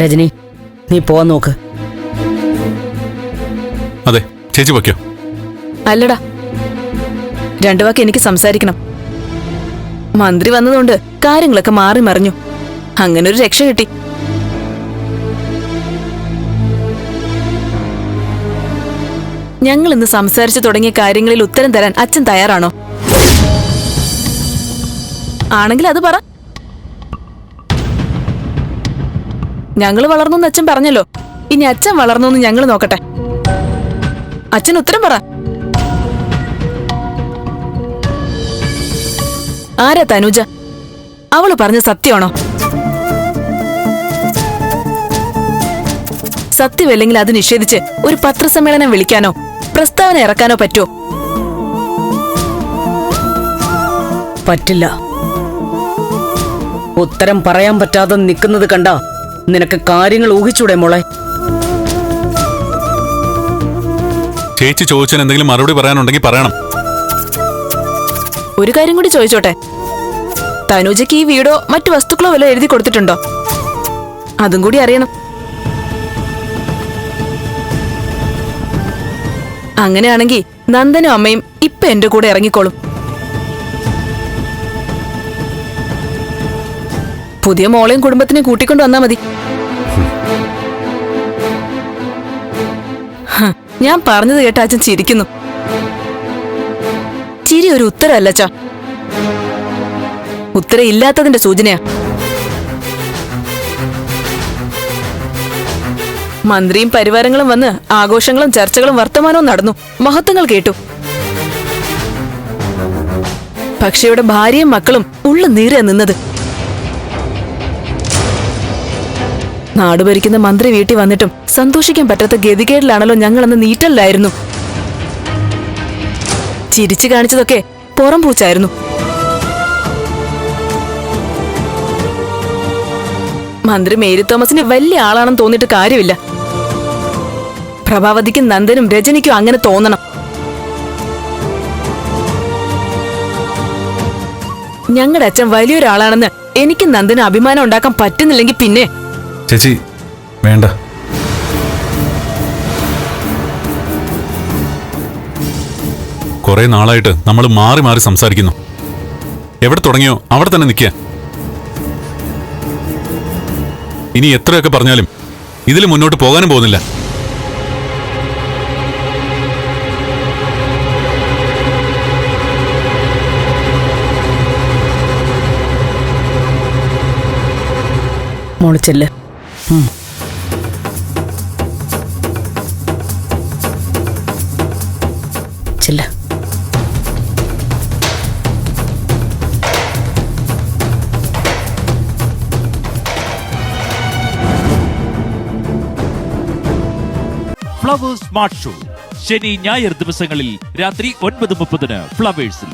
രജനി, നീ പോവാൻ നോക്ക്. അതെ, ചേച്ചി വയ്ക്കോ. അല്ലടാ, രണ്ടു വാക്ക് എനിക്ക് സംസാരിക്കണം. മന്ത്രി വന്നതുകൊണ്ട് കാര്യങ്ങളൊക്കെ മാറി മറിഞ്ഞു. അങ്ങനെ ഒരു രക്ഷ കിട്ടി. ഞങ്ങൾ ഇന്ന് സംസാരിച്ചു തുടങ്ങിയ കാര്യങ്ങളിൽ ഉത്തരം തരാൻ അച്ഛൻ തയ്യാറാണോ? ആണെങ്കിൽ അത് പറ. ഞങ്ങൾ വളർന്നു അച്ഛൻ പറഞ്ഞല്ലോ, ഇനി അച്ഛൻ വളർന്നു ഞങ്ങൾ നോക്കട്ടെ. അച്ഛൻ ഉത്തരം പറ. ആരാ തനുജ? അവള് പറഞ്ഞ സത്യമാണോ? സത്യമല്ലെങ്കിൽ അത് നിഷേധിച്ച് ഒരു പത്രസമ്മേളനം വിളിക്കാനോ പ്രസ്താവന ഇറക്കാനോ പറ്റുമോ? പറ്റില്ല. ഉത്തരം പറയാൻ പറ്റാതെ നിൽക്കുന്നത് കണ്ട നിനക്ക് കാര്യങ്ങൾ ഊഹിച്ചൂടെ മോളെ? ചേച്ചി ചോദിച്ചാൽ എന്തെങ്കിലും മറുപടി പറയാനുണ്ടെങ്കിൽ പറയണം. ഒരു കാര്യം കൂടി ചോദിച്ചോട്ടെ, തനുജയ്ക്ക് ഈ വീടോ മറ്റു വസ്തുക്കളോ വല്ല എഴുതി കൊടുത്തിട്ടുണ്ടോ? അതും കൂടി അറിയണം. അങ്ങനെയാണെങ്കിൽ നന്ദനും അമ്മയും ഇപ്പൊ എന്റെ കൂടെ ഇറങ്ങിക്കോളും. പുതിയ മോളെയും കുടുംബത്തിനെയും കൂട്ടിക്കൊണ്ടു വന്നാ മതി. ഞാൻ പറഞ്ഞത് കേട്ട അച്ഛൻ ചിരിക്കുന്നു. ചിരി ഒരു ഉത്തരമല്ല അച്ഛാ, ഉത്തരം ഇല്ലാത്തതിന്റെ സൂചനയാ. മന്ത്രിയും പരിവാരങ്ങളും വന്ന് ആഘോഷങ്ങളും ചർച്ചകളും വർത്തമാനവും നടന്നു. മഹത്വങ്ങൾ കേട്ടു. പക്ഷെ ഇവിടെ ഭാര്യയും മക്കളും ഉള്ളു നീറിയ നിന്നത്. നാട് ഭരിക്കുന്ന മന്ത്രി വീട്ടിൽ വന്നിട്ടും സന്തോഷിക്കാൻ പറ്റാത്ത ഗതികേടിലാണല്ലോ ഞങ്ങളന്ന് നീറ്റല്ലായിരുന്നു. ചിരിച്ചു കാണിച്ചതൊക്കെ പുറം പൂച്ചായിരുന്നു. മന്ത്രി മേരി തോമസിന് വലിയ ആളാണെന്ന് തോന്നിയിട്ട് കാര്യമില്ല. പ്രഭാവതിക്കും നന്ദനും രജനിക്കും അങ്ങനെ തോന്നണം. ഞങ്ങളുടെ അച്ഛൻ വലിയൊരാളാണെന്ന് എനിക്ക് നന്ദന് അഭിമാനം ഉണ്ടാക്കാൻ പറ്റുന്നില്ലെങ്കിൽ പിന്നെ ചേച്ചി വേണ്ട. കുറെ നാളായിട്ട് നമ്മൾ മാറി മാറി സംസാരിക്കുന്നു. എവിടെ തുടങ്ങിയോ അവിടെ തന്നെ നിൽക്കുക. ഇനി എത്രയൊക്കെ പറഞ്ഞാലും ഇതിൽ മുന്നോട്ട് പോകാനും പോകുന്നില്ല. മോളിച്ചല്ലേ. ചെല്ല. ഫ്ലവേഴ്സ് സ്മാർട്ട് ഷോ ശനി ഞായർ ദിവസങ്ങളിൽ രാത്രി 9:30 ഫ്ലവേഴ്സിൽ.